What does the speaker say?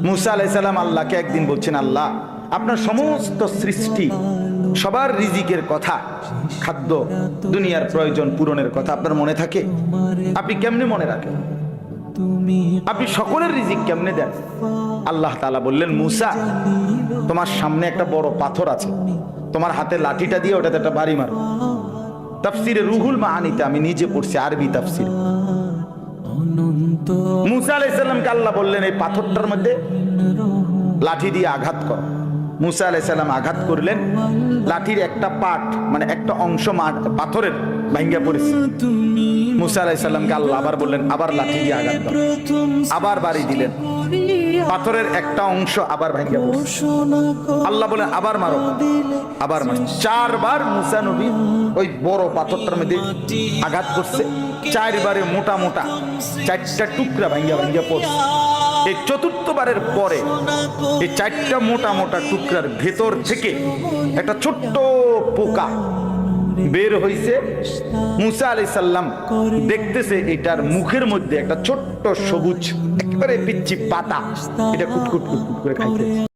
মুসা আলাইহিস সালাম আল্লাহকে একদিন বলছেন, আল্লাহ আপনার সমস্ত সৃষ্টি সবার রিজিকের কথা, খাদ্য দুনিয়ার প্রয়োজন পূরণের কথা আপনার মনে থাকে? আপনি কেমনে মনে রাখেন? আপনি সকলের রিজিক কেমনে দেন? আল্লাহ তাআলা বললেন, মুসা তোমার সামনে একটা বড় পাথর আছে, তোমার হাতে লাঠিটা দিয়ে ওটাতে একটা বাড়ি মারো। তাফসিরে রুহুল মাআনিতে আমি নিজে পড়ছি, আরবি তাফসির। মুসা আলাইহিস সালামকে আল্লাহ বললেন, এই পাথরটার মধ্যে লাঠি দিয়ে আঘাত করো। মুসা আলাইহিস সালাম আঘাত করলেন, লাঠির একটা পার্ট মানে একটা অংশ পাথরের ভাঙ্গা পড়েছে। মুসা আলাইহিস সালামকে আল্লাহ আবার বললেন, আবার লাঠি দিয়ে আঘাত দাও। আবার বাড়ি দিলেন, পাথরের একটা অংশ আবার ভাঙ্গা পড়েছে। আল্লাহ বলেন, আবার মারো, আবার মারো। 4 বার মুসা নবী ওই বড় পাথরটার মধ্যে আঘাত করছে। 4 বারে মোটা মোটা 4টা টুকরা ভাঙ্গা ভাঙ্গা পড়ছে। এই 4র্থ বারের পরে এই 4টা মোটা মোটা টুকরার ভেতর থেকে একটা ছোট্ট পোকা বের হইছে। মুসা আলাইহিস সালাম দেখতেছে এটার মুখের মধ্যে একটা ছোট্ট সবুজ একেবারে পিচ্চি পাতা, এটা কুটকুট কুটকুট করে খাইতেছে।